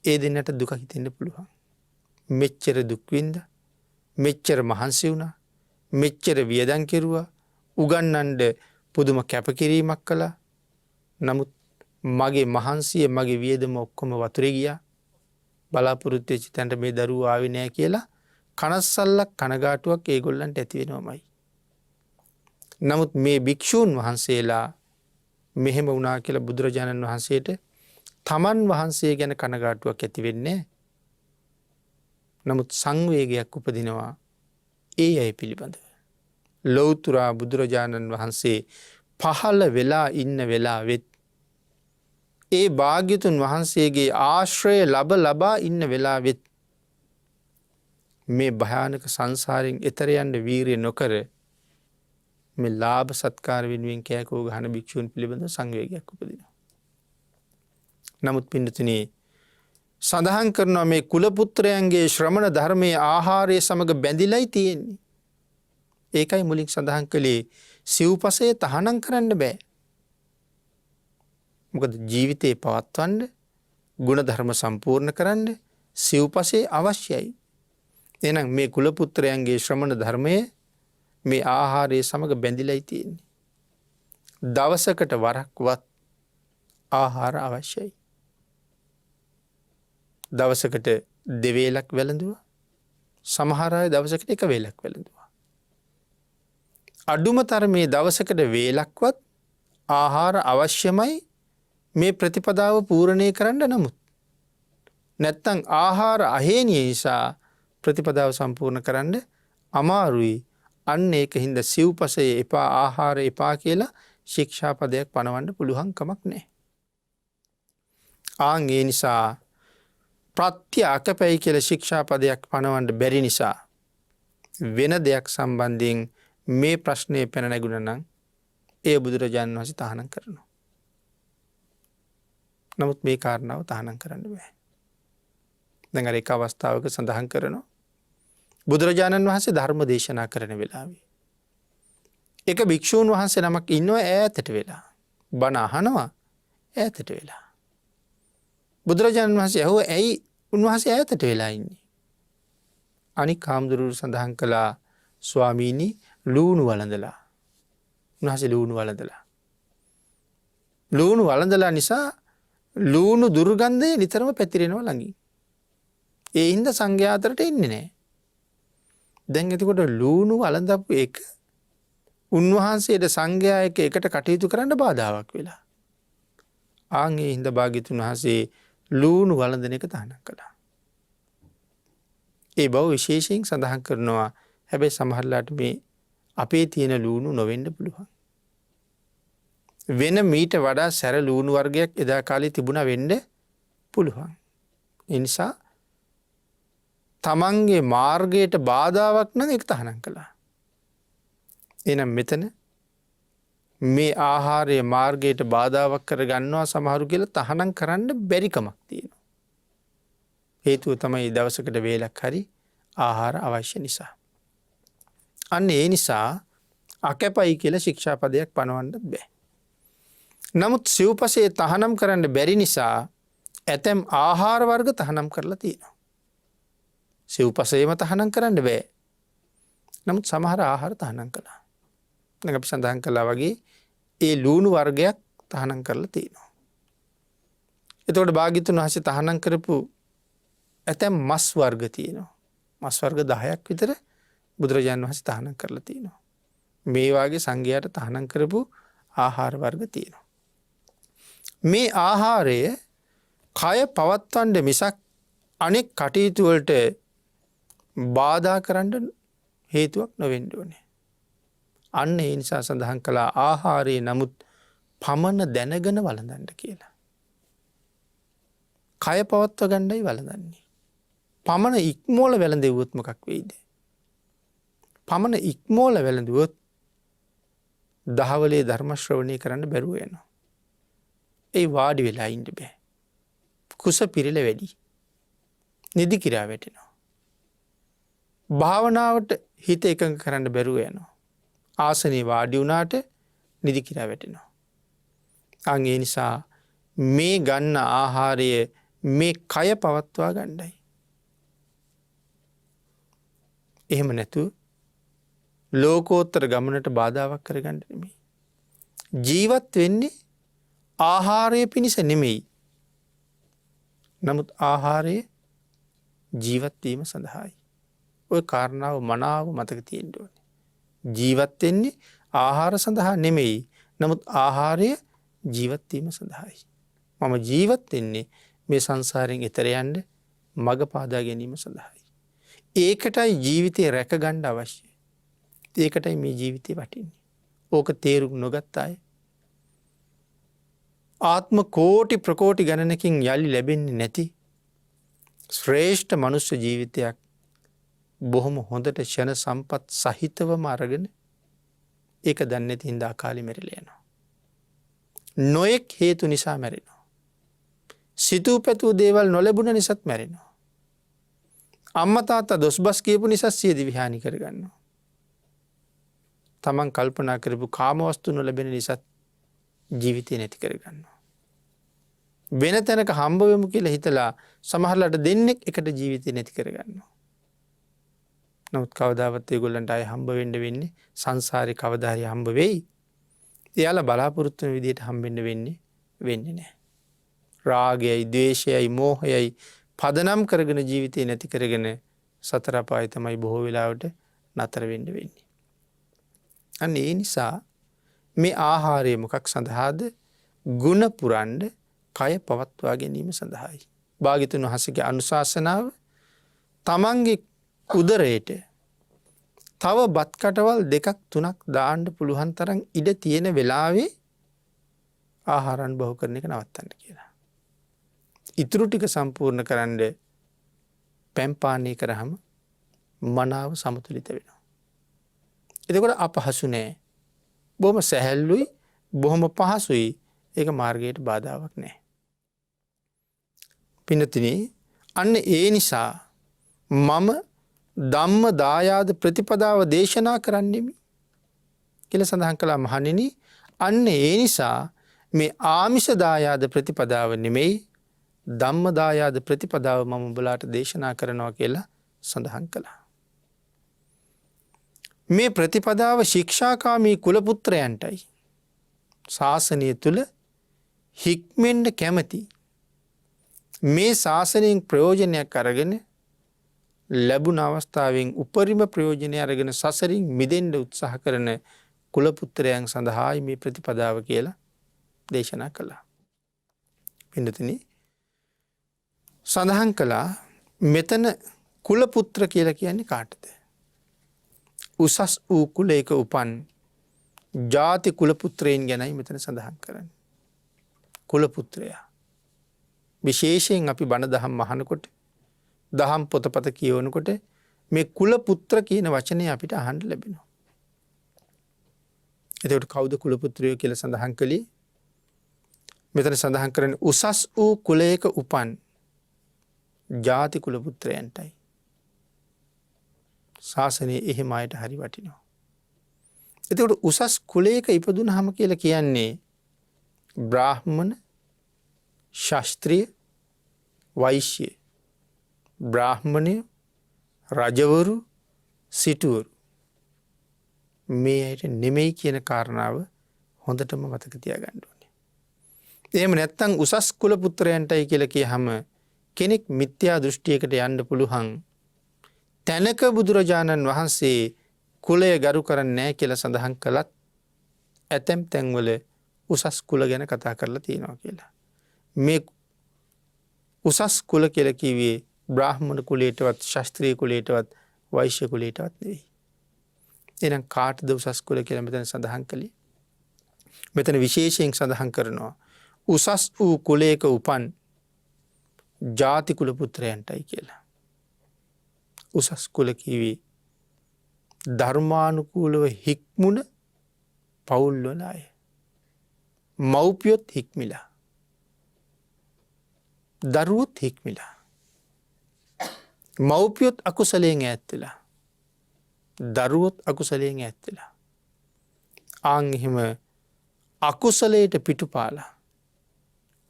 ඒ දෙන්නට දුක හිතෙන්න්න පුළුවන්. මෙච්චර දුක්වින්ද මෙච්චර මහන්සි වුණා මෙච්චර වියදන් කෙරුවා උගන්නන්ඩ පුදුම කැපකිරීමක් කළා නමුත් මගේ මහන්සිය මගේ වියදම ඔක්කොම වතුර ගියා බලාපොරොත්තු චිතන්ට මේ දරුව ආවිනෑ කියලා කනස්සල්ලක් කනගාටුවක් ඒගොල්ලන්ට ඇතිවෙනවමයි. නමුත් මේ භික්‍ෂූන් වහන්සේලා මෙහෙම වුණා කියලා බුදුරජාණන් වහන්සේට තමන් වහන්සේ ගැන කනගාටුවක් ඇතිවෙන්නේ. නමුත් සංවේගයක් උපදිනවා ඒ අය පිළිබඳව. ලොවතුරා බුදුරජාණන් වහන්සේ පහළ වෙලා ඉන්න වෙලා වෙත් ඒ භාග්‍යතුන් වහන්සේගේ ආශ්‍රය ලබා ඉන්න වෙලා වෙත් මේ භයානක සංසාරයෙන් එතරයන්ට වීරය නොකර මේ ලාභ සත්කාර වෙනුවෙන් කෑකෝ ගහන භික්ෂූන් පිළිබඳ සංවේගයක් උපදිනවා. නමුත් පින්නතුනේ සඳහන් කරනවා මේ කුලපුත්‍රයන්ගේ ශ්‍රමණ ධර්මයේ ආහාරය සමඟ බැඳිලයි තියෙන්නේ. ඒකයි මුලින් සඳහන් කළේ සිව්පසය තහනම් කරන්න බෑ. මොකද ජීවිතයේ පවත්වන්න ගුණධර්ම සම්පූර්ණ කරන්න සිව්පසේ අවශ්‍යයි. එනම් මේ කුලපුත්‍රයන්ගේ ශ්‍රමණ ධර්මය මේ ආහාරය සමඟ බැඳිලයි තියෙන්නේ. දවසකට වරක්වත් ආහාර අවශ්‍යයි. දවසකට දෙවේලක් වැළඳුව සමහරය දවසකට එක වේලක් වැළඳවා. අඩුම තරමේ දවසකට වේලක්වත් ආහාර අවශ්‍යමයි මේ ප්‍රතිපදාව පූරණය කරන්න නමුත්. නැත්තං ආහාර අහේනිය නිසා ප්‍රතිපදාව සම්පූර්ණ කරන්න අමාරුයි අන්න ඒක හින්ද සිව්පසය එපා ආහාර එපා කියලා ශික්ෂාපදයක් පනවන්න පුළුවන්කමක් නෑ. ආංගේ නිසා ප්‍රත්‍ය අකපැයි කියල ශික්ෂාපදයක් පනවන්ට බැරි නිසා වෙන දෙයක් සම්බන්ධයෙන් මේ ප්‍රශ්නය පැන නැගුණ නම් ඒ බුදුරජාණන් වහන්සේ තහනම් කරනවා. නමුත් මේ කාරණාව තහනම් කරන්න බෑ. දැන් අර එක අවස්ථාවක සඳහන් කරනවා බුදුරජාණන් වහන්සේ ධර්ම දේශනා කරන වෙලාවේ එක භික්ෂූන් වහන්සේ නමක් ඉන්නවා ඈතට වෙලා බණ අහනවා ඈතට වෙලා. බුදුරජාණන් වහන්සේ ඇහුව ඇයි උන්වහන්සේ ඈතට වෙලා ඉන්නේ. අනික් හාමුදුරුවෝ සඳහන් කළා ස්වාමීනි ලූණු වළඳලා. උන්වහන්සේ ලූණු වළඳලා. ලූණු වළඳලා නිසා ලූණු දුර්ගන්ධය නිතරම පැතිරෙනවා ළඟින්. ඒ හින්දා සංඝයා අතරට එන්නේ නැහැ. දැන් එතකොට ලූණු වළඳපු එක උන්වහන්සේට සංඝයා එකට කටයුතු කරන්න බාධාවක් වෙලා. ආන් ඒ හින්දා භාග්‍යතුන් වහන්සේ ලූණු වළඳන එක තහනම් කළා. ඒ බව විශේෂයෙන් සඳහන් කරනවා. හැබැයි සමහරලාට මේ අපේ තියෙන ලූණු නොවෙන්න පුළුවන්. වෙන මීට වඩා සැර ලූණු වර්ගයක් එදා කාලේ තිබුණා වෙන්න පුළුවන්. ඒ නිසා තමන්ගේ මාර්ගයට බාධාවක් නම් ඒක තහනම් කළා. එහෙනම් මෙතන මේ ආහාරය මාර්ගයට බාධාවක් කරගන්නවා සමහරු කියලා තහනම් කරන්න බැරිකමක් තියෙනවා. හේතුව තමයි දවසකට වේලක් හරි ආහාර අවශ්‍ය නිසා. අන්න ඒ නිසා අකැපයි කියලා ශික්ෂාපදයක් පනවන්නත් බෑ. නමුත් සිව්පසේ තහනම් කරන්න බැරි නිසා ඇතැම් ආහාර වර්ග තහනම් කරලා තියෙනවා. සිව්පසේම තහනම් කරන්න බෑ. නමුත් සමහර ආහාර තහනම් කළා. දැන් අපි සඳහන් කළා වගේ ඒ ලූණු වර්ගයක් තහනම් කරලා තියෙනවා. එතකොට භාග්‍යතුන් වහන්සේ තහනම් කරපු ඇතැම් මස් වර්ග තියෙනවා. මස් වර්ග 10ක් විතර බුදුරජාණන් වහන්සේ තහනම් කරලා තියෙනවා. මේ වාගේ සංඝයාට තහනම් කරපු ආහාර වර්ග තියෙනවා. මේ ආහාරය කය පවත්වන්න මිසක් අනෙක් කටයුතු වලට බාධා කරන්න හේතුවක් නොවෙන්න ඕනේ. අන්න ඒ නිසා සඳහන් කළා ආහාරයේ නමුත් පමණ දැනගෙන වළඳන්න කියලා. කය පවත්ව ගන්නයි වළඳන්නේ. පමණ ඉක්මෝල වැළඳෙව්වොත් මොකක් වෙයිද? පමණ ඉක්මෝල වැළඳුවොත් දහවලේ ධර්ම ශ්‍රවණය කරන්න බැරුව යනවා. ඒ වාඩි වෙලා ඉන්න බෑ. කුස පිරෙල වැඩි. නිදි කිරා වැටෙනවා. භාවනාවට හිත එකඟ කරන්න බැරුව යනවා. ආසනයේ වාඩි වුණාට නිදි කිරා වැටෙනවා. අන් ඒ නිසා මේ ගන්න ආහාරය මේ කය පවත්වා ගන්නයි. එහෙම නැතුව ලෝකෝත්තර ගමනට බාධාවක් කරගන්න නෙමෙයි. ජීවත් වෙන්නේ ආහාරය පිණිස නෙමෙයි. නමුත් ආහාරය ජීවත් වීම සඳහායි. ඔය කාරණාව මනාව මතක තියෙන්න ඕනේ. ජීවත් වෙන්නේ ආහාර සඳහා නෙමෙයි. නමුත් ආහාරය ජීවත් වීම සඳහායි. මම ජීවත් වෙන්නේ මේ සංසාරයෙන් එතර යන්න මඟ පාදා ගැනීම සඳහායි. ඒකටයි ජීවිතය රැක ගන්න අවශ්‍යයි. ඒකටයි මේ ජීවිතේ වටින්නේ. ඕක තේරුම් නොගත් අය ආත්ම කෝටි ප්‍රකෝටි ගණනකින් යලි ලැබෙන්නේ නැති ශ්‍රේෂ්ඨ මනුෂ්‍ය ජීවිතයක් බොහොම හොඳට ෂණ සම්පත් සහිතවම අරගෙන ඒක දන්නේ නැති හින්දා අකාලේ මැරිලා යනවා. නොයෙක් හේතු නිසා මැරෙනවා. සිතූ පැතූ දේවල් නොලැබුණ නිසාත් මැරෙනවා. අම්මා තාත්තා දොස්බස් කියපු නිසා සියදිවි හානි කරගන්නවා. තමන් කල්පනා කරපු කාමවස්තු නොලැබෙන නිසාත් ජීවිතේ නැති කරගන්නවා. වෙන තැනක හම්බ වෙමු කියලා හිතලා සමහරලාට දෙන්නෙක් එකට ජීවිතේ නැති කරගන්නවා. නමුත් කවදාවත් ඒගොල්ලන්ට ආයේ හම්බ වෙන්න වෙන්නේ සංසාරේ කවදා හරි හම්බ වෙයි. එයාලා බලාපොරොත්තු වෙන විදිහට හම්බෙන්න වෙන්නේ නැහැ. රාගයයි, ද්වේෂයයි, මෝහයයි පදනම් කරගෙන ජීවිතේ නැති කරගෙන සතර අපාය තමයි බොහෝ වෙලාවට නතර වෙන්න වෙන්නේ. අන්න ඒ නිසා මේ ආහාරය මොකක් සඳහාද? ගුණ පුරන්න, කය පවත්වා ගැනීම සඳහායි. භාග්‍යතුන් වහන්සේගේ අනුශාසනාව තමන්ගේ උදරයට තව බත් කටවල් 2ක් 3ක් දාන්න පුළුවන් තරම් ඉඩ තියෙන වෙලාවේ ආහාරන් බහු කරන එක නවත්තන්න කියලා. ඉතුරු ටික සම්පූර්ණ කරන්න පැම් පානය කරාම මනාව සමතුලිත වෙනවා. එතකොට අපහසු නෑ. බොහොම සැහැල්ලුයි, බොහොම පහසුයි. ඒක මාර්ගයට බාධාවක් නෑ. පින්නතුනි, අන්න ඒ නිසා මම ධම්ම දායාද ප්‍රතිපදාව දේශනා කරන්නෙමි කියලා සඳහන් කළා. මහණෙනි, අන්න ඒ නිසා මේ ආමිෂ දායාද ප්‍රතිපදාව නෙමෙයි ධම්ම දායාද ප්‍රතිපදාව මම උඹලාට දේශනා කරනවා කියලා සඳහන් කළා. මේ ප්‍රතිපදාව ශික්ෂාකාමී කුල පුත්‍රයන්ටයි ශාසනය තුල හික්මෙන්න කැමති, මේ ශාසනයෙන් ප්‍රයෝජනයක් අරගෙන ලැබුණ අවස්ථාවෙන් උපරිම ප්‍රයෝජනය අරගෙන සසරින් මිදෙන්න උත්සාහ කරන කුල පුත්‍රයන් සඳහායි මේ ප්‍රතිපදාව කියලා දේශනා කළා. පින්නතුනි, සඳහන් කළා මෙතන කුල පුත්‍ර කියලා කියන්නේ කාටද? උසස් වූ කුලයක උපන් ජාති කුල පුත්‍රයන් ගැනයි මෙතන සඳහන් කරන්නේ. කුල පුත්‍රයා විශේෂයෙන් අපි බණ දහම් අහනකොට, දහම් පොතපත කියවනකොට මේ කුල පුත්‍ර කියන වචනේ අපිට අහන්න ලැබෙනවා. එතකොට කවුද කුල පුත්‍රයෝ කියලා සඳහන් කළේ? මෙතන සඳහන් කරන්නේ උසස් වූ කුලයක උපන් ජාති කුල පුත්‍රයන්ටයි. ශාසනයේ එහෙම අයට හරි වටිනවා. එතකොට උසස් කුලයක ඉපදුනහම කියලා කියන්නේ බ්‍රාහ්මණ, ශාස්ත්‍රීය, වෛශ්‍ය, බ්‍රාහ්මණය, රජවරු, සිටුවරු මේ අයට නෙමෙයි කියන කාරණාව හොඳටම මතක තියාගන්න ඕනේ. එහෙම නැත්නම් උසස් කුල පුත්‍රයන්ටයි කියලා කියහම කෙනෙක් මිත්‍යා දෘෂ්ටියකට යන්න පුළුවන්. තැනක බුදුරජාණන් වහන්සේ කුලය ගරු කරන්නේ නැහැ කියලා සඳහන් කළත් ඇතැම් තැන්වල උසස් කුල ගැන කතා කරලා තියෙනවා කියලා. මේ උසස් කුල කියලා කිව්වේ බ්‍රාහ්මණ කුලයටවත්, ශාස්ත්‍රීය කුලයටවත්, වෛශ්‍ය කුලයටවත් නෙවෙයි. එහෙනම් කාටද උසස් කුල කියලා මෙතන සඳහන් කළේ? මෙතන විශේෂයෙන් සඳහන් කරනවා උසස් වූ කුලයක උපන් ජාති කුල පුත්‍රයන්ටයි කියලා. උසස් කුල කිව්වේ ධර්මානුකූලව හික්මුණ පවුල් වල අය. මව්පියොත් හික්මිලා, දරුවොත් හික්මිලා, මව්පියොත් අකුසලයෙන් ඈත් වෙලා, දරුවොත් අකුසලයෙන් ඈත් වෙලා ආන් එහෙම අකුසලයට පිටුපාලා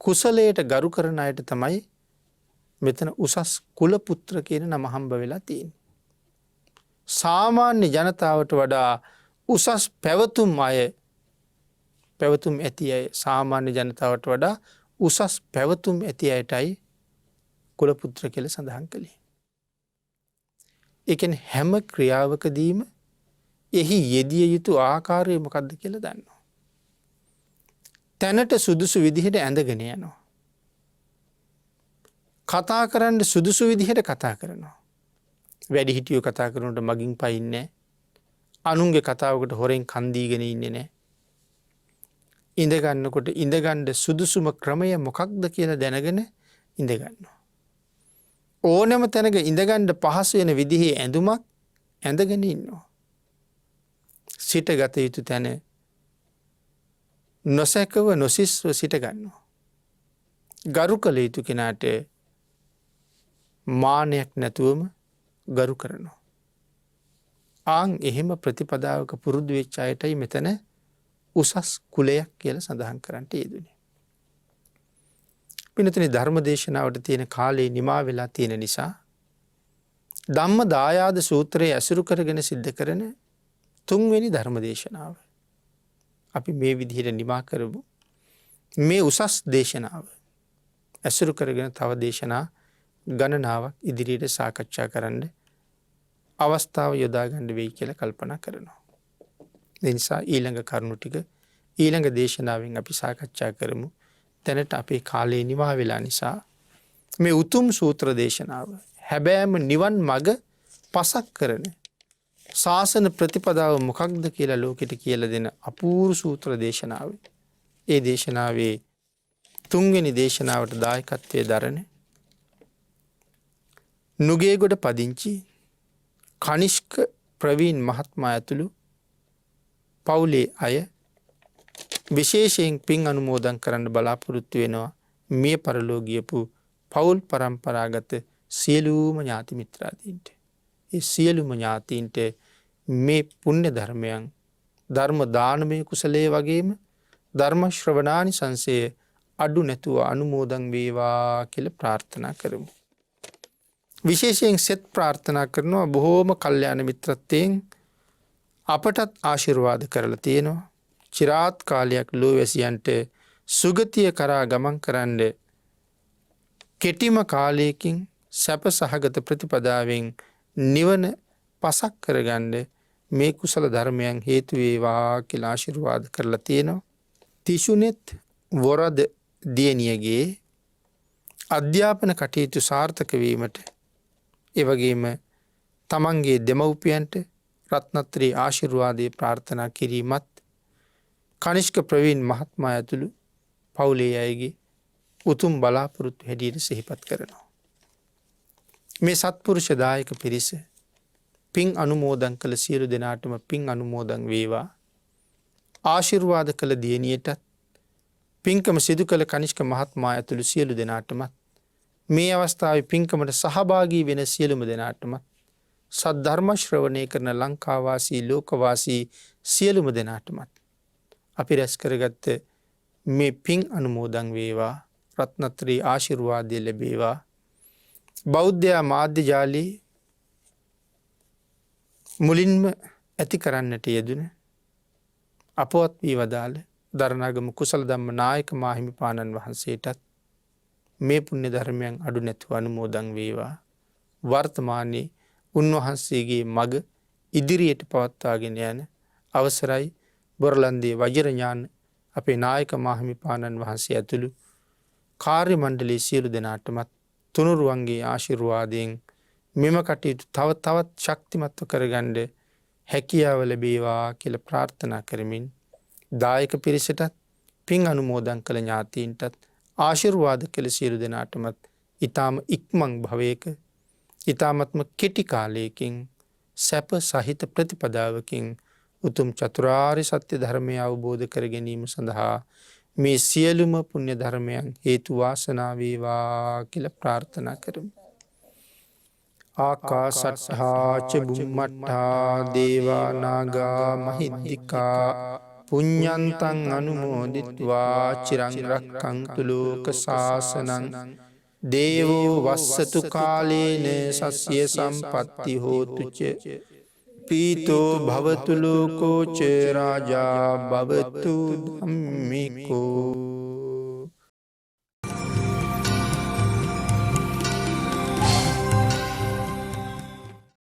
කුසලයට ගරු කරන අයට තමයි මෙතන උසස් කුලපුත්‍ර කියන නම හම්බ වෙලා තියෙන්නේ. සාමාන්‍ය ජනතාවට වඩා උසස් පැවතුම් ඇති අය සාමාන්‍ය ජනතාවට වඩා උසස් පැවතුම් ඇති අයටයි කුලපුත්‍ර කියලා සඳහන් කළේ. ඒ කියන්නේ හැම ක්‍රියාවකදීම එහි යෙදිය යුතු ආකාරය මොකක්ද කියලා දන්නවා. තැනට සුදුසු විදිහට ඇඳගෙන යනවා. කතා කරන්න සුදුසු විදිහට කතා කරනවා. වැඩිහිටියෝ කතා කරනට මගින් පයින්නේ. අනුන්ගේ කතාවකට හොරෙන් කන්දීගෙන ඉන්නේ නෑ. ඉඳගන්නකොට ඉඳගණ්ඩ සුදුසුම ක්‍රමය මොකක්ද කියලා දැනගෙන ඉඳගන්නවා. ඕනම තැනක ඉඳගණ්ඩ පහසු වෙන විදිහේ ඇඳුමක් ඇඳගෙන ඉන්නවා. සිට ගත යුතු තැන නොසැකව නොසිස්ව සිට ගන්නවා. ගරු කළ යුතු කෙනාට මානයක් නැතුවම ගරු කරනවා. ආං එහෙම ප්‍රතිපදාවක පුරුදු වෙච්ච අයටයි මෙතන උසස් කුලයක් කියලා සඳහන් කරන්නට යෙදුනේ. පිනතුනි ධර්ම දේශනාවට තියෙන කාලේ නිමා වෙලා තියෙන නිසා ධම්ම දායාද සූත්‍රයේ ඇසුරු කරගෙන සිද්ධ කරන 3 වෙනි ධර්ම දේශනාව අපි මේ විදිහට නිමා කරමු. මේ උසස් දේශනාව ඇසුරු කරගෙන තව දේශනා ගණනාවක් ඉදිරියට සාකච්ඡා කරන්න අවස්ථාව යොදා ගන්න වෙයි කියලා කල්පනා කරනවා. ඒ නිසා ඊළඟ කරුණු ටික ඊළඟ දේශනාවෙන් අපි සාකච්ඡා කරමු. දැනට අපේ කාලේ නිමා වෙලා නිසා මේ උතුම් සූත්‍ර දේශනාව හැබෑම නිවන් මඟ පසක් කරන ශාසන ප්‍රතිපදාව මොකක්ද කියලා ලෝකෙට කියලා දෙන අපූර්ව සූත්‍ර දේශනාව. ඒ දේශනාවේ 3 වෙනි දේශනාවට දායකත්වයේ දරන නුගේගොඩ පදිංචි කනිෂ්ක ප්‍රවීන් මහත්මයා ඇතුළු පවුලේ අය විශේෂයෙන් පින් අනුමෝදන් කරන්න බලාපොරොත්තු වෙනවා මිය පරලෝ ගියපු පවුල් පරම්පරාගත සියලුම ඥාති මිත්‍රාදීන්ට. ඒ සියලුම ඥාතීන්ට මේ පුණ්‍ය ධර්මයන් ධර්ම දානමය කුසලයේ වගේම ධර්ම ශ්‍රවණානිසංසය අඩු නැතුව අනුමෝදන් වේවා කියලා ප්‍රාර්ථනා කරමු. විශේෂයෙන් සෙත් ප්‍රාර්ථනා කරනවා බොහෝම කල්යාණ මිත්‍රත්වයෙන් අපටත් ආශිර්වාද කරලා තියෙනවා. චිරාත් කාලයක් ලෝවැසියන්ට සුගතිය කරා ගමන් කරන්න කෙටිම කාලයකින් සැප සහගත ප්‍රතිපදාවෙන් නිවන පසක් කරගන්න මේ කුසල ධර්මයන් හේතු වේවා කියලා ආශිර්වාද කරලා තියෙනවා. තිෂුනෙත් වරද දියණියගේ අධ්‍යාපන කටයුතු සාර්ථක වීමට එවැගේම තමන්ගේ දෙමව්පියන්ට රත්නත්‍රී ආශිර්වාදයේ ප්‍රාර්ථනා කිරීමත් කනිෂ්ක ප්‍රවීන් මහත්මයා ඇතුළු පවුලේ අයගේ උතුම් බලාපොරොත්තු හැටියට සිහිපත් කරනවා. මේ සත්පුරුෂ දායක පිරිස පින් අනුමෝදන් කළ සියලු දෙනාටම පින් අනුමෝදන් වේවා. ආශිර්වාද කළ දියණියටත් පින්කම සිදු කළ කනිෂ්ක මහත්මයා ඇතුළු සියලු දෙනාටමත් මේ අවස්ථාවේ පින්කමට සහභාගී වෙන සියලුම දෙනාටමත් සද්ධර්ම ශ්‍රවණය කරන ලංකාවාසී ලෝකවාසී සියලුම දෙනාටමත් අපි රැස් කරගත්ත මේ පින් අනුමෝදන් වේවා. රත්නත්‍රී ආශිර්වාදය ලැබේවා. බෞද්ධ මාධ්‍ය ජාලී මුලින්ම ඇති කරන්නට යෙදුන අපවත් වී වදාළ දරණාගම කුසල ධම්ම නායක මාහිමිපාණන් වහන්සේටත් මේ පුණ්‍ය ධර්මයන් අඩු නැතුව අනුමෝදන් වේවා. වර්තමානයේ උන්වහන්සේගේ මග ඉදිරියට පවත්වාගෙන යන අවසරයි බොරලන්දේ වජිරඥාන අපේ නායක මාහිමිපාණන් වහන්සේ ඇතුළු කාර්ය මණ්ඩලයේ සියලු දෙනාටමත් තුනුරුවන්ගේ ආශිර්වාදයෙන් මෙම කටයුතු තවත් ශක්තිමත්ව කරගන්න හැකියාව ලැබේවා කියලා ප්‍රාර්ථනා කරමින් දායක පිරිසටත් පින් අනුමෝදන් කළ ඥාතීන්ටත් ආශිර්වාද කළ සියලු දෙනාටමත් ඊටාම ඉක්මන් භවයක ඊටාමත්ම කෙටි කාලයකින් සැප සහිත ප්‍රතිපදාවකින් උතුම් චතුරාර්ය සත්‍ය ධර්මය අවබෝධ කර ගැනීම සඳහා මේ සියලුම පුණ්‍ය ධර්මයන් හේතු වාසනා වේවා කියලා ප්‍රාර්ථනා කරමු. ආකාශට්ඨා ච බුම්මට්ඨා දේවා නාග මහිද්దికා පුඤ්ඤන්තං අනුමෝදිත්වා චිරං රක්ඛන්තු ලෝක ශාසනං දේවෝ වස්සතු කාලේන සස්ය සම්පත්ති හෝතු ච පීතෝ භවතු ලෝකෝ ච රාජා භවතු ධම්මිකෝ